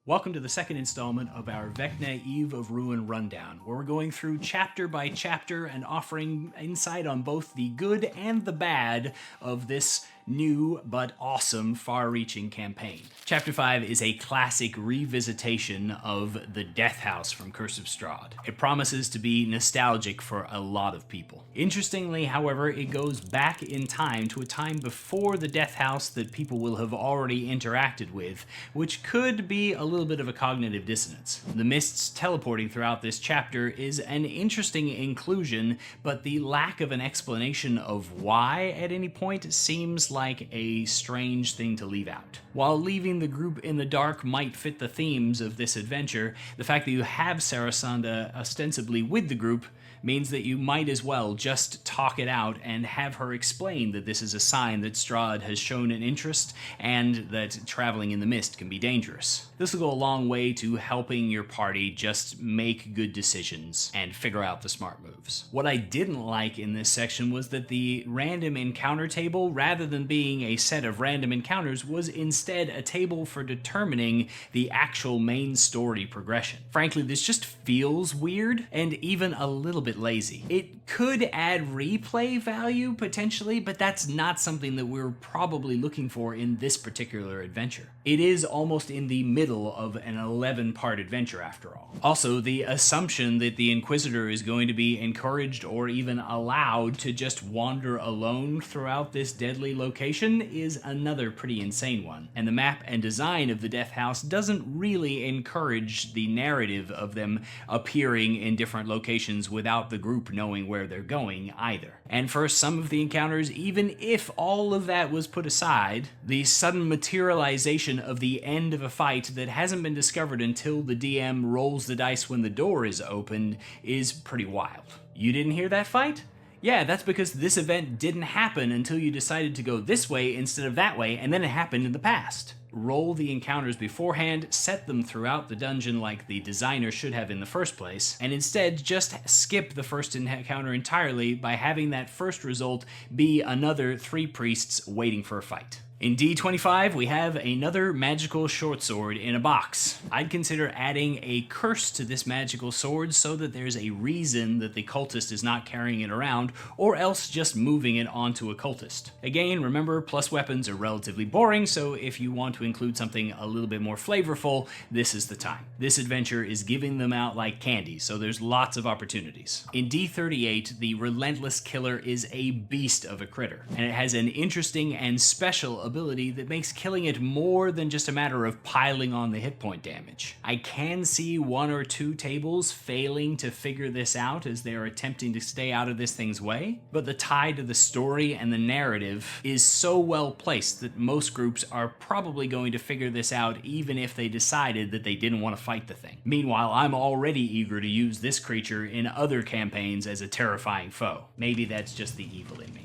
Welcome to the second installment of our Vecna Eve of Ruin rundown, where we're going through chapter by chapter and offering insight on both the good and the bad of this new but awesome far-reaching campaign. Chapter 5 is a classic revisitation of the Death House from Curse of Strahd. It promises to be nostalgic for a lot of people. Interestingly, however, it goes back in time to a time before the Death House that people will have already interacted with, which could be a little bit of a cognitive dissonance. The mists teleporting throughout this chapter is an interesting inclusion, but the lack of an explanation of why at any point seems like a strange thing to leave out. While leaving the group in the dark might fit the themes of this adventure, the fact that you have Sarasanda ostensibly with the group means that you might as well just talk it out and have her explain that this is a sign that Strahd has shown an interest and that traveling in the mist can be dangerous. This will go a long way to helping your party just make good decisions and figure out the smart moves. What I didn't like in this section was that the random encounter table, rather than being a set of random encounters, was instead a table for determining the actual main story progression. Frankly, this just feels weird and even a little bit lazy. It could add replay value potentially, but that's not something that we're probably looking for in this particular adventure. It is almost in the middle of an 11-part adventure after all. Also, the assumption that the Inquisitor is going to be encouraged or even allowed to just wander alone throughout this deadly location is another pretty insane one. And the map and design of the Death House doesn't really encourage the narrative of them appearing in different locations without the group knowing where they're going either. And for some of the encounters, even if all of that was put aside, the sudden materialization of the end of a fight that hasn't been discovered until the DM rolls the dice when the door is opened is pretty wild. You didn't hear that fight? Yeah, that's because this event didn't happen until you decided to go this way instead of that way, and then it happened in the past. Roll the encounters beforehand, set them throughout the dungeon like the designer should have in the first place, and instead just skip the first encounter entirely by having that first result be another 3 priests waiting for a fight. In D25, we have another magical short sword in a box. I'd consider adding a curse to this magical sword so that there's a reason that the cultist is not carrying it around, or else just moving it onto a cultist. Again, remember, plus weapons are relatively boring, so if you want to include something a little bit more flavorful, this is the time. This adventure is giving them out like candy, so there's lots of opportunities. In D38, the Relentless Killer is a beast of a critter, and it has an interesting and special ability that makes killing it more than just a matter of piling on the hit point damage. I can see 1 or 2 tables failing to figure this out as they are attempting to stay out of this thing's way, but the tie to the story and the narrative is so well placed that most groups are probably going to figure this out even if they decided that they didn't want to fight the thing. Meanwhile, I'm already eager to use this creature in other campaigns as a terrifying foe. Maybe that's just the evil in me.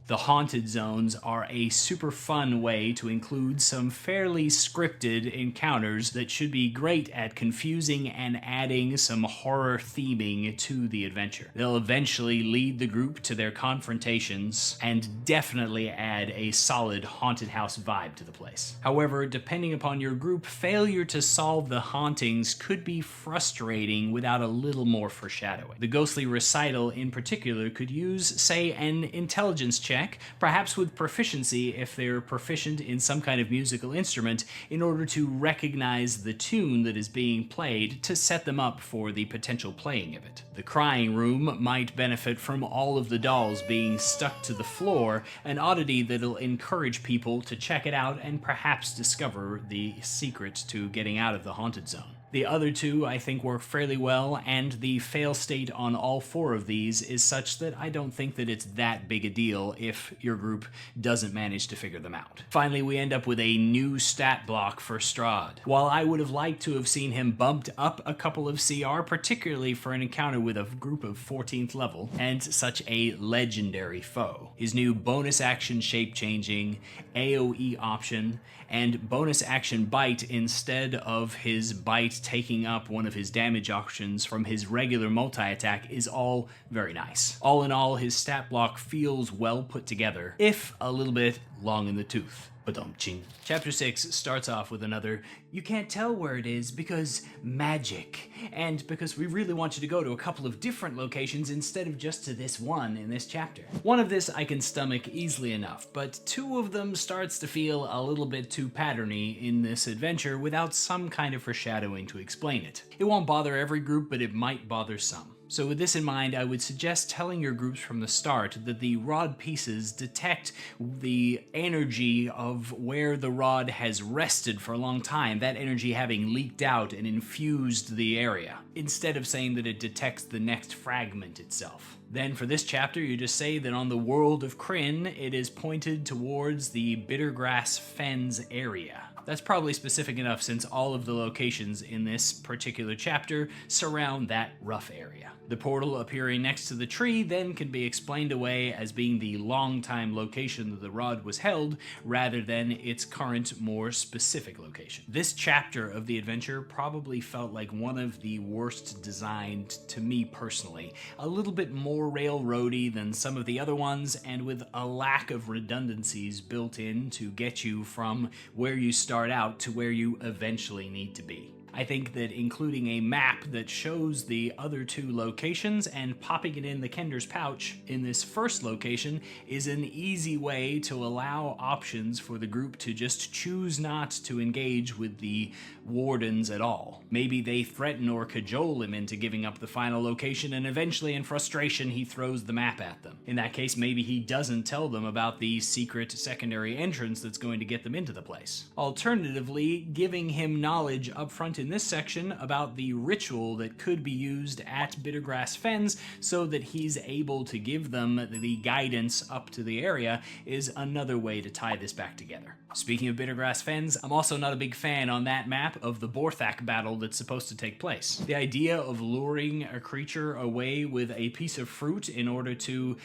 The haunted zones are a super fun way to include some fairly scripted encounters that should be great at confusing and adding some horror theming to the adventure. They'll eventually lead the group to their confrontations and definitely add a solid haunted house vibe to the place. However, depending upon your group, failure to solve the hauntings could be frustrating without a little more foreshadowing. The ghostly Recital in particular could use, say, an intelligence check, perhaps with proficiency if they're proficient in some kind of musical instrument, in order to recognize the tune that is being played to set them up for the potential playing of it. The crying room might benefit from all of the dolls being stuck to the floor, an oddity that'll encourage people to check it out and perhaps discover the secret to getting out of the haunted zone. The other 2, I think, work fairly well, and the fail state on all 4 of these is such that I don't think that it's that big a deal if your group doesn't manage to figure them out. Finally, we end up with a new stat block for Strahd. While I would have liked to have seen him bumped up a couple of CR, particularly for an encounter with a group of 14th level, and such a legendary foe, his new bonus action shape-changing, AoE option, and bonus action bite instead of his bite taking up one of his damage options from his regular multi-attack is all very nice. All in all, his stat block feels well put together, if a little bit long in the tooth. Ba-dum-ching. Chapter 6 starts off with another, you can't tell where it is because magic, and because we really want you to go to a couple of different locations instead of just to this one in this chapter. One of this I can stomach easily enough, but two of them starts to feel a little bit too patterny in this adventure without some kind of foreshadowing to explain it. It won't bother every group, but it might bother some. So with this in mind, I would suggest telling your groups from the start that the rod pieces detect the energy of where the rod has rested for a long time, that energy having leaked out and infused the area, instead of saying that it detects the next fragment itself. Then for this chapter, you just say that on the world of Kryn, it is pointed towards the Bittergrass Fens area. That's probably specific enough since all of the locations in this particular chapter surround that rough area. The portal appearing next to the tree then can be explained away as being the long-time location that the rod was held, rather than its current, more specific location. This chapter of the adventure probably felt like one of the worst designed to me personally. A little bit more railroady than some of the other ones, and with a lack of redundancies built in to get you from where you start out to where you eventually need to be. I think that including a map that shows the other two locations and popping it in the Kender's pouch in this first location is an easy way to allow options for the group to just choose not to engage with the wardens at all. Maybe they threaten or cajole him into giving up the final location, and eventually in frustration he throws the map at them. In that case, maybe he doesn't tell them about the secret secondary entrance that's going to get them into the place. Alternatively, giving him knowledge up front in this section about the ritual that could be used at Bittergrass Fens so that he's able to give them the guidance up to the area is another way to tie this back together. Speaking of Bittergrass Fens, I'm also not a big fan on that map of the Borthak Battle that's supposed to take place. The idea of luring a creature away with a piece of fruit in order to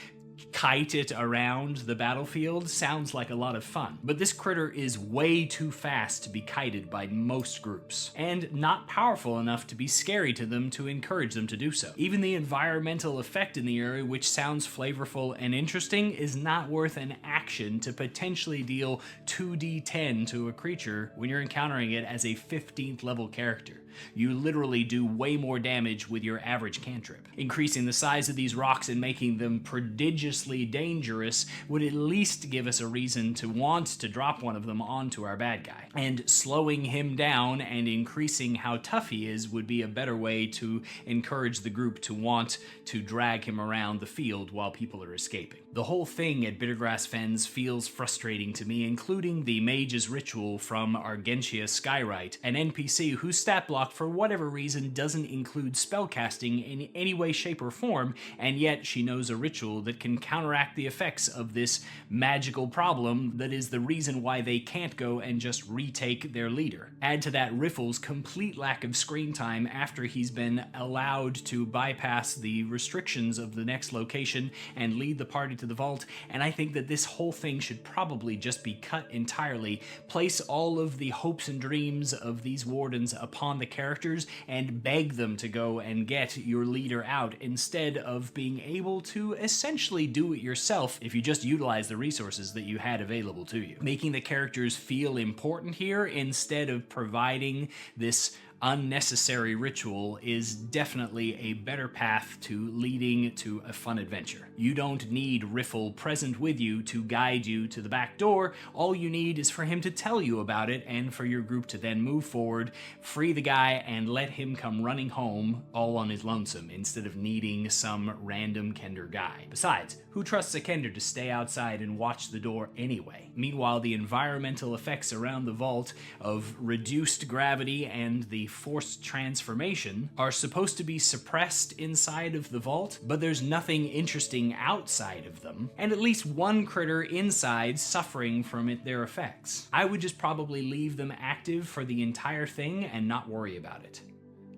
kite it around the battlefield sounds like a lot of fun, but this critter is way too fast to be kited by most groups, and not powerful enough to be scary to them to encourage them to do so. Even the environmental effect in the area, which sounds flavorful and interesting, is not worth an action to potentially deal 2d10 to a creature when you're encountering it as a 15th level character. You literally do way more damage with your average cantrip. Increasing the size of these rocks and making them prodigiously dangerous would at least give us a reason to want to drop one of them onto our bad guy. And slowing him down and increasing how tough he is would be a better way to encourage the group to want to drag him around the field while people are escaping. The whole thing at Bittergrass Fens feels frustrating to me, including the Mage's Ritual from Argentia Skywright, an NPC whose stat block for whatever reason doesn't include spellcasting in any way, shape, or form, and yet she knows a ritual that can counteract the effects of this magical problem that is the reason why they can't go and just retake their leader. Add to that Riffle's complete lack of screen time after he's been allowed to bypass the restrictions of the next location and lead the party to the vault, and I think that this whole thing should probably just be cut entirely. Place all of the hopes and dreams of these wardens upon the characters and beg them to go and get your leader out instead of being able to essentially do it yourself if you just utilize the resources that you had available to you. Making the characters feel important here instead of providing this unnecessary ritual is definitely a better path to leading to a fun adventure. You don't need Riffle present with you to guide you to the back door. All you need is for him to tell you about it and for your group to then move forward, free the guy, and let him come running home all on his lonesome instead of needing some random Kender guy. Besides, who trusts a Kender to stay outside and watch the door anyway? Meanwhile, the environmental effects around the vault of reduced gravity and the forced transformation are supposed to be suppressed inside of the vault, but there's nothing interesting outside of them, and at least one critter inside suffering from their effects. I would just probably leave them active for the entire thing and not worry about it.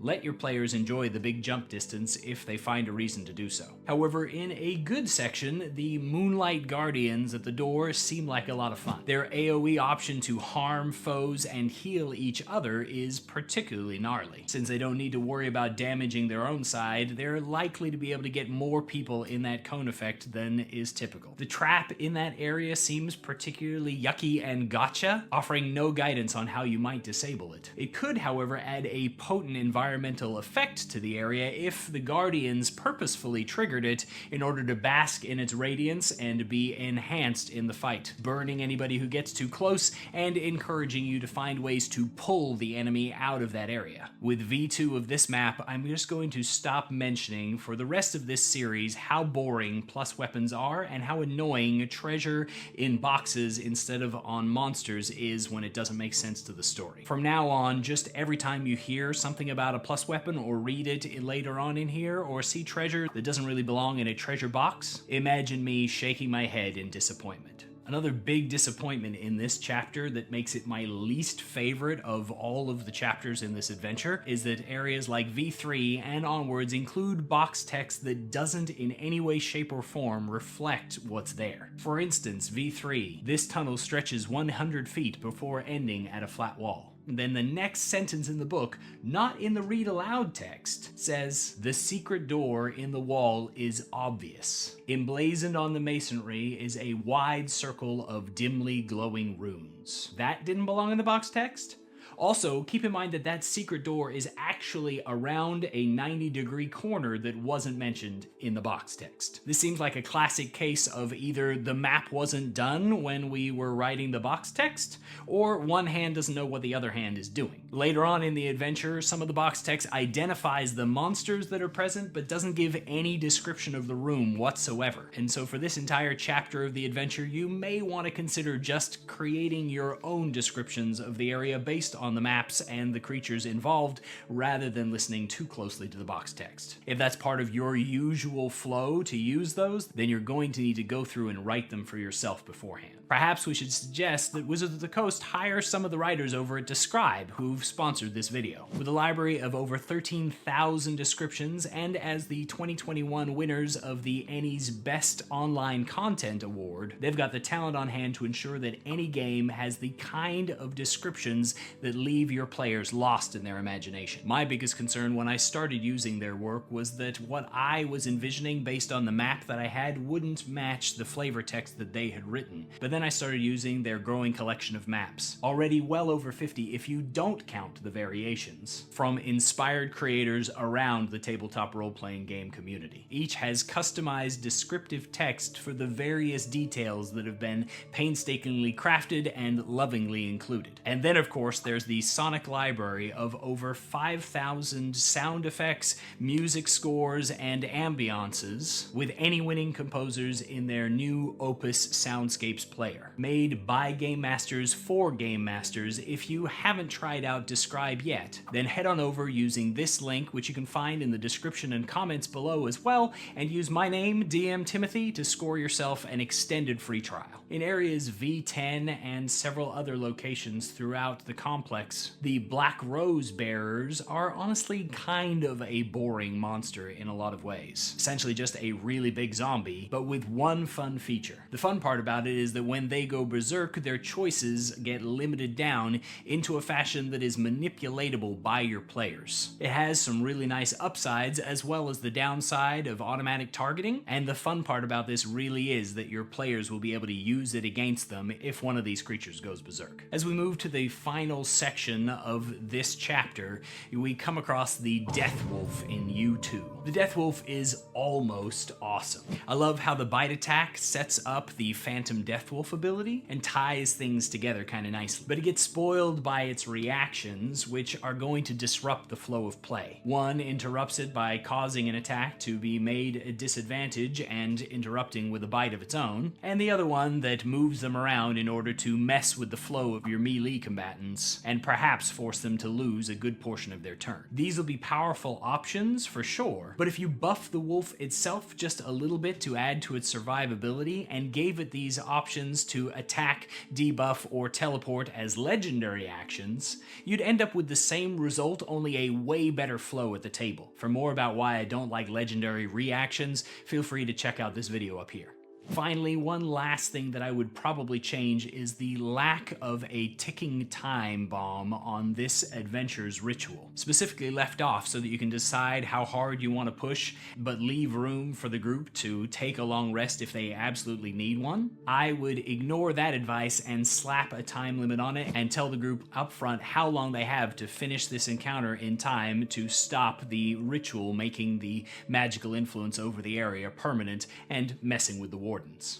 Let your players enjoy the big jump distance if they find a reason to do so. However, in a good section, the Moonlight Guardians at the door seem like a lot of fun. Their AoE option to harm foes and heal each other is particularly gnarly. Since they don't need to worry about damaging their own side, they're likely to be able to get more people in that cone effect than is typical. The trap in that area seems particularly yucky and gotcha, offering no guidance on how you might disable it. It could, however, add a potent environmental effect to the area if the Guardians purposefully triggered it in order to bask in its radiance and be enhanced in the fight, burning anybody who gets too close and encouraging you to find ways to pull the enemy out of that area. With V2 of this map, I'm just going to stop mentioning for the rest of this series how boring plus weapons are and how annoying treasure in boxes instead of on monsters is when it doesn't make sense to the story. From now on, just every time you hear something about a plus weapon or read it later on in here or see treasure that doesn't really belong in a treasure box, imagine me shaking my head in disappointment. Another big disappointment in this chapter that makes it my least favorite of all of the chapters in this adventure is that areas like V3 and onwards include box text that doesn't in any way, shape, or form reflect what's there. For instance, V3, this tunnel stretches 100 feet before ending at a flat wall. Then the next sentence in the book, not in the read aloud text, says, "The secret door in the wall is obvious. Emblazoned on the masonry is a wide circle of dimly glowing runes." That didn't belong in the box text? Also, keep in mind that that secret door is actually around a 90-degree corner that wasn't mentioned in the box text. This seems like a classic case of either the map wasn't done when we were writing the box text, or one hand doesn't know what the other hand is doing. Later on in the adventure, some of the box text identifies the monsters that are present, but doesn't give any description of the room whatsoever. And so for this entire chapter of the adventure, you may want to consider just creating your own descriptions of the area based on the maps and the creatures involved, rather than listening too closely to the box text. If that's part of your usual flow to use those, then you're going to need to go through and write them for yourself beforehand. Perhaps we should suggest that Wizards of the Coast hire some of the writers over at Describe, who've sponsored this video. With a library of over 13,000 descriptions, and as the 2021 winners of the ENnie's Best Online Content Award, they've got the talent on hand to ensure that any game has the kind of descriptions that leave your players lost in their imagination. My biggest concern when I started using their work was that what I was envisioning based on the map that I had wouldn't match the flavor text that they had written. But then I started using their growing collection of maps, already well over 50 if you don't count the variations, from inspired creators around the tabletop role-playing game community. Each has customized descriptive text for the various details that have been painstakingly crafted and lovingly included. And then of course there's the sonic library of over 5,000 sound effects, music scores, and ambiances, with any winning composers in their new Opus Soundscapes player. Made by Game Masters for Game Masters. If you haven't tried out Describe yet, then head on over using this link, which you can find in the description and comments below as well, and use my name, DM Timothy, to score yourself an extended free trial. In areas V10 and several other locations throughout the complex, the Black Rose Bearers are honestly kind of a boring monster in a lot of ways. Essentially just a really big zombie, but with one fun feature. The fun part about it is that when they go berserk, their choices get limited down into a fashion that is manipulatable by your players. It has some really nice upsides as well as the downside of automatic targeting, and the fun part about this really is that your players will be able to use it against them if one of these creatures goes berserk. As we move to the final section of this chapter, we come across the Deathwolf in U2. The Deathwolf is almost awesome. I love how the bite attack sets up the Phantom Deathwolf ability and ties things together kind of nicely, but it gets spoiled by its reactions, which are going to disrupt the flow of play. One interrupts it by causing an attack to be made a disadvantage and interrupting with a bite of its own, and the other one that moves them around in order to mess with the flow of your melee combatants. and perhaps force them to lose a good portion of their turn. These will be powerful options for sure, but if you buff the wolf itself just a little bit to add to its survivability and gave it these options to attack, debuff, or teleport as legendary actions, you'd end up with the same result, only a way better flow at the table. For more about why I don't like legendary reactions, feel free to check out this video up here. Finally, one last thing that I would probably change is the lack of a ticking time bomb on this adventure's ritual. Specifically left off so that you can decide how hard you want to push, but leave room for the group to take a long rest if they absolutely need one. I would ignore that advice and slap a time limit on it and tell the group up front how long they have to finish this encounter in time to stop the ritual making the magical influence over the area permanent and messing with the wardens.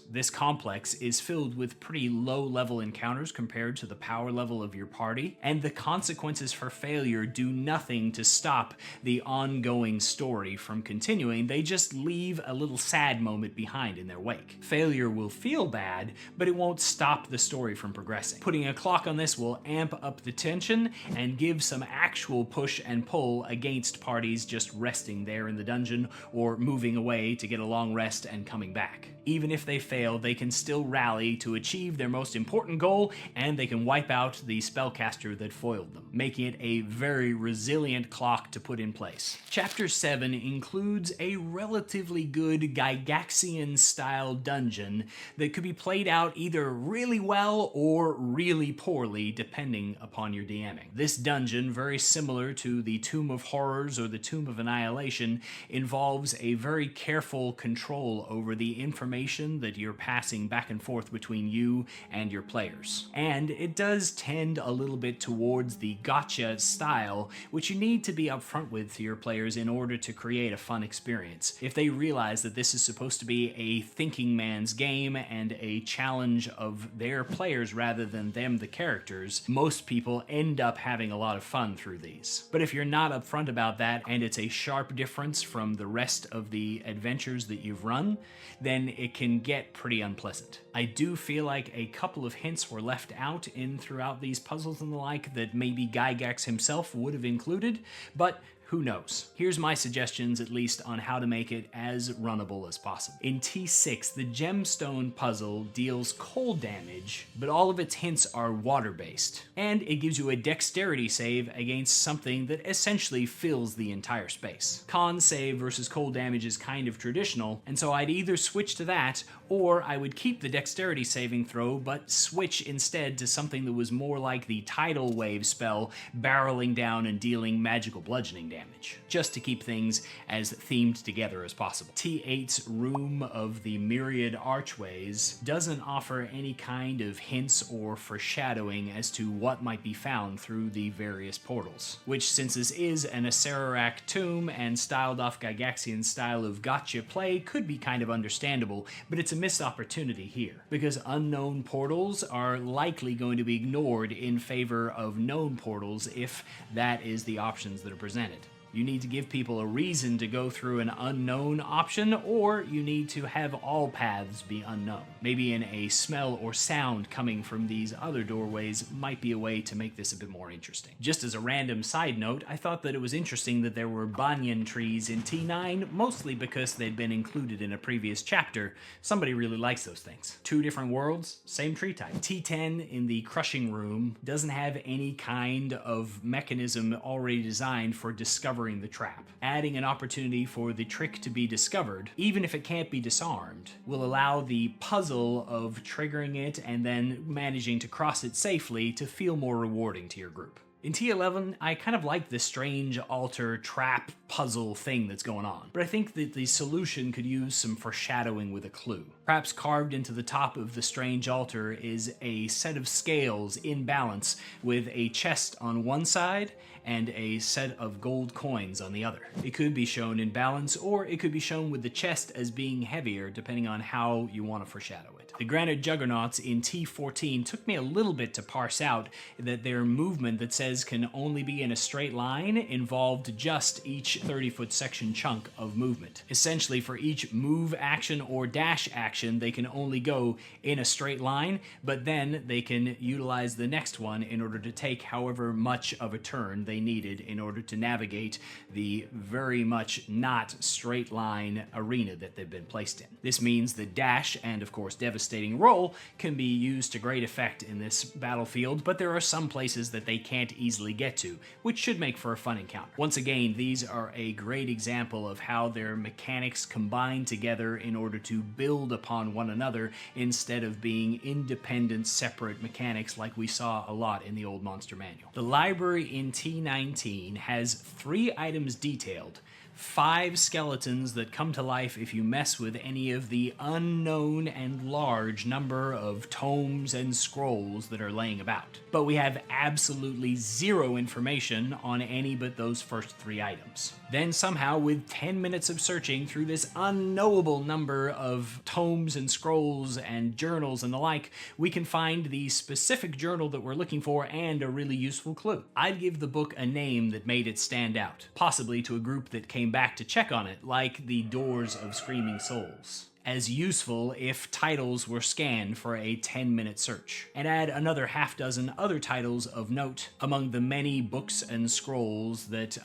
This complex is filled with pretty low-level encounters compared to the power level of your party, and the consequences for failure do nothing to stop the ongoing story from continuing. They just leave a little sad moment behind in their wake. Failure will feel bad, but it won't stop the story from progressing. Putting a clock on this will amp up the tension and give some actual push and pull against parties just resting there in the dungeon or moving away to get a long rest and coming back. Even if they fail, they can still rally to achieve their most important goal, and they can wipe out the spellcaster that foiled them, making it a very resilient clock to put in place. Chapter 7 includes a relatively good Gygaxian-style dungeon that could be played out either really well or really poorly, depending upon your DMing. This dungeon, very similar to the Tomb of Horrors or the Tomb of Annihilation, involves a very careful control over the information that you're passing back and forth between you and your players. And it does tend a little bit towards the gotcha style, which you need to be upfront with to your players in order to create a fun experience. If they realize that this is supposed to be a thinking man's game and a challenge of their players rather than them the characters, most people end up having a lot of fun through these. But if you're not upfront about that and it's a sharp difference from the rest of the adventures that you've run, then it can get pretty unpleasant. I do feel like a couple of hints were left out throughout these puzzles and the like that maybe Gygax himself would have included, but who knows? Here's my suggestions, at least, on how to make it as runnable as possible. In T6, the Gemstone Puzzle deals cold damage, but all of its hints are water-based, and it gives you a dexterity save against something that essentially fills the entire space. Con save versus cold damage is kind of traditional, and so I'd either switch to that, or I would keep the dexterity saving throw, but switch instead to something that was more like the Tidal Wave spell, barreling down and dealing magical bludgeoning damage, just to keep things as themed together as possible. T8's Room of the Myriad Archways doesn't offer any kind of hints or foreshadowing as to what might be found through the various portals, which, since this is an Acererak tomb and styled off Gygaxian style of gotcha play, could be kind of understandable, but it's a missed opportunity here, because unknown portals are likely going to be ignored in favor of known portals if that is the options that are presented. You need to give people a reason to go through an unknown option, or you need to have all paths be unknown. Maybe in a smell or sound coming from these other doorways might be a way to make this a bit more interesting. Just as a random side note, I thought that it was interesting that there were Banyan Trees in T9, mostly because they'd been included in a previous chapter. Somebody really likes those things. Two different worlds, same tree type. T10 in the Crushing Room doesn't have any kind of mechanism already designed for discovering the trap. Adding an opportunity for the trick to be discovered, even if it can't be disarmed, will allow the puzzle of triggering it and then managing to cross it safely to feel more rewarding to your group. In T11, I kind of like the strange altar trap puzzle thing that's going on, but I think that the solution could use some foreshadowing with a clue. Perhaps carved into the top of the strange altar is a set of scales in balance with a chest on one side and a set of gold coins on the other. It could be shown in balance, or it could be shown with the chest as being heavier, depending on how you want to foreshadow it. The Granite Juggernauts in T14 took me a little bit to parse out that their movement that says can only be in a straight line involved just each 30-foot section chunk of movement. Essentially, for each move action or dash action, they can only go in a straight line, but then they can utilize the next one in order to take however much of a turn they needed in order to navigate the very much not straight line arena that they've been placed in. This means the dash and, of course, devastating roll can be used to great effect in this battlefield, but there are some places that they can't easily get to, which should make for a fun encounter. Once again, these are a great example of how their mechanics combine together in order to build upon one another instead of being independent, separate mechanics like we saw a lot in the old Monster Manual. The library in T19 has 3 items detailed, 5 skeletons that come to life if you mess with any of the unknown and large number of tomes and scrolls that are laying about. But we have absolutely 0 information on any but those first 3 items. Then somehow, with 10 minutes of searching through this unknowable number of tomes and scrolls and journals and the like, we can find the specific journal that we're looking for and a really useful clue. I'd give the book a name that made it stand out, possibly to a group that came back to check on it, like the Doors of Screaming Souls. As useful if titles were scanned for a 10-minute search, and add another half-dozen other titles of note among the many books and scrolls that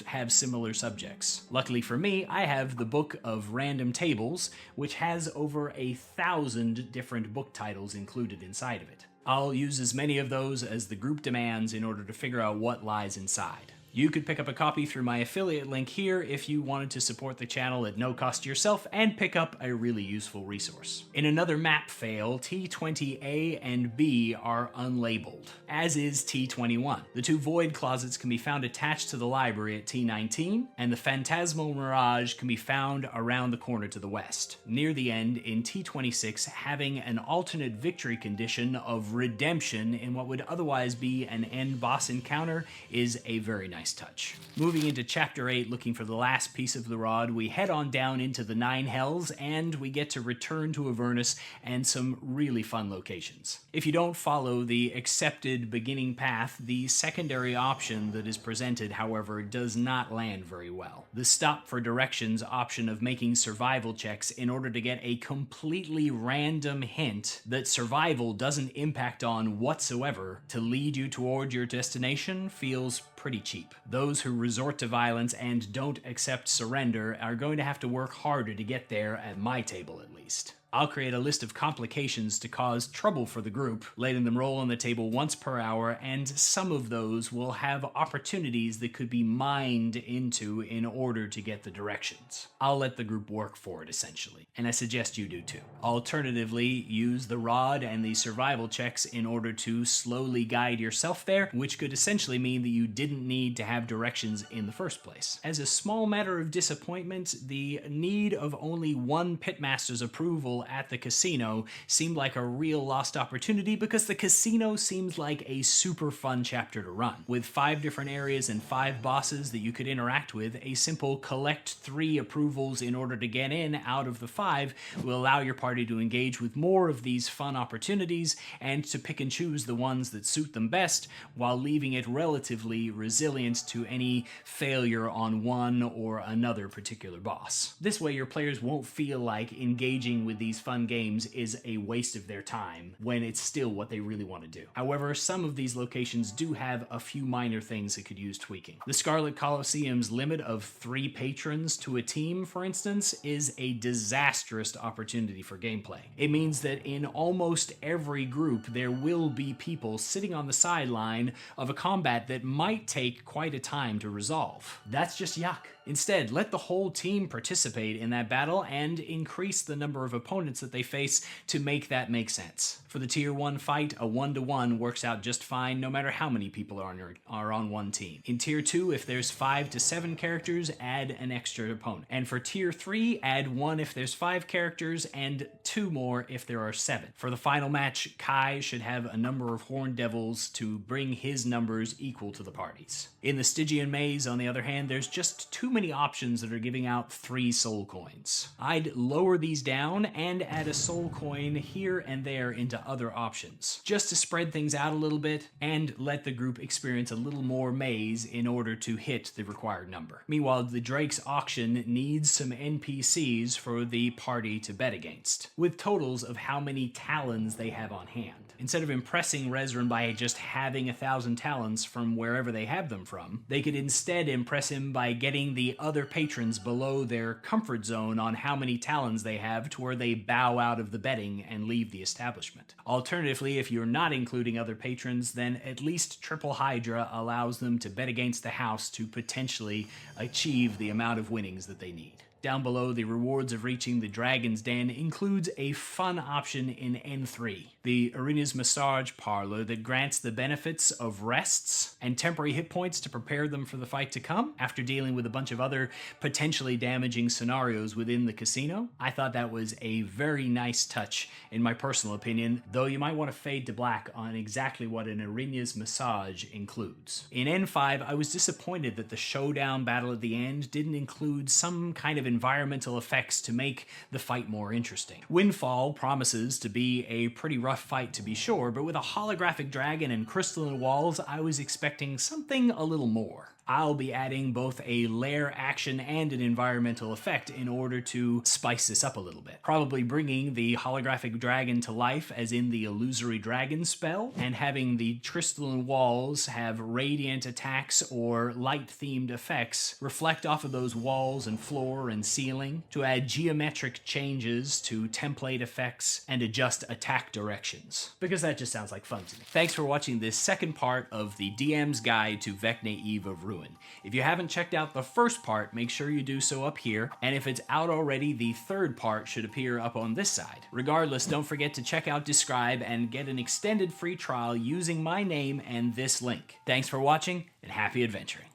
have similar subjects. Luckily for me, I have the Book of Random Tables, which has over 1,000 different book titles included inside of it. I'll use as many of those as the group demands in order to figure out what lies inside. You could pick up a copy through my affiliate link here if you wanted to support the channel at no cost to yourself and pick up a really useful resource. In another map fail, T20A and B are unlabeled, as is T21. The 2 void closets can be found attached to the library at T19, and the Phantasmal Mirage can be found around the corner to the west. Near the end, in T26, having an alternate victory condition of redemption in what would otherwise be an end boss encounter is a very nice touch. Moving into Chapter 8, looking for the last piece of the rod, we head on down into the 9 Hells, and we get to return to Avernus and some really fun locations. If you don't follow the accepted beginning path, the secondary option that is presented, however, does not land very well. The Stop for Directions option of making survival checks in order to get a completely random hint that survival doesn't impact on whatsoever to lead you toward your destination feels pretty cheap. Those who resort to violence and don't accept surrender are going to have to work harder to get there, at my table at least. I'll create a list of complications to cause trouble for the group, letting them roll on the table once per hour, and some of those will have opportunities that could be mined into in order to get the directions. I'll let the group work for it, essentially, and I suggest you do too. Alternatively, use the rod and the survival checks in order to slowly guide yourself there, which could essentially mean that you didn't need to have directions in the first place. As a small matter of disappointment, the need of only 1 pitmaster's approval at the casino seemed like a real lost opportunity, because the casino seems like a super fun chapter to run. With 5 different areas and 5 bosses that you could interact with, a simple collect 3 approvals in order to get in out of the 5 will allow your party to engage with more of these fun opportunities and to pick and choose the ones that suit them best, while leaving it relatively resilient to any failure on one or another particular boss. This way your players won't feel like engaging with these fun games is a waste of their time when it's still what they really want to do. However, some of these locations do have a few minor things that could use tweaking. The Scarlet Coliseum's limit of 3 patrons to a team, for instance, is a disastrous opportunity for gameplay. It means that in almost every group there will be people sitting on the sideline of a combat that might take quite a time to resolve. That's just yuck. Instead, let the whole team participate in that battle and increase the number of opponents that they face to make that make sense. For the tier 1 fight, a 1-to-1 works out just fine no matter how many people are on one team. In tier 2, if there's 5 to 7 characters, add an extra opponent. And for tier 3, add 1 if there's 5 characters and 2 more if there are 7. For the final match, Kai should have a number of Horned Devils to bring his numbers equal to the party's. In the Stygian Maze, on the other hand, there's just too many options that are giving out 3 soul coins. I'd lower these down and add a soul coin here and there into other options, just to spread things out a little bit and let the group experience a little more maze in order to hit the required number. Meanwhile, the Drake's auction needs some NPCs for the party to bet against, with totals of how many talons they have on hand. Instead of impressing Rezran by just having 1,000 talons from wherever they have them from, they could instead impress him by getting the other patrons below their comfort zone on how many talons they have to where they bow out of the betting and leave the establishment. Alternatively, if you're not including other patrons, then at least Triple Hydra allows them to bet against the house to potentially achieve the amount of winnings that they need. Down below, the rewards of reaching the Dragon's Den includes a fun option in N3, the Arena's Massage Parlor that grants the benefits of rests and temporary hit points to prepare them for the fight to come after dealing with a bunch of other potentially damaging scenarios within the casino. I thought that was a very nice touch in my personal opinion, though you might want to fade to black on exactly what an Arena's Massage includes. In N5, I was disappointed that the showdown battle at the end didn't include some kind of environmental effects to make the fight more interesting. Windfall promises to be a pretty rough fight to be sure, but with a holographic dragon and crystalline walls, I was expecting something a little more. I'll be adding both a lair action and an environmental effect in order to spice this up a little bit. Probably bringing the holographic dragon to life as in the illusory dragon spell, and having the crystalline walls have radiant attacks or light-themed effects reflect off of those walls and floor and ceiling to add geometric changes to template effects and adjust attack directions, because that just sounds like fun to me. Thanks for watching this second part of the DM's Guide to Vecna Eve of Ruin. If you haven't checked out the first part, make sure you do so up here, and if it's out already, the third part should appear up on this side. Regardless, don't forget to check out Describe and get an extended free trial using my name and this link. Thanks for watching, and happy adventuring.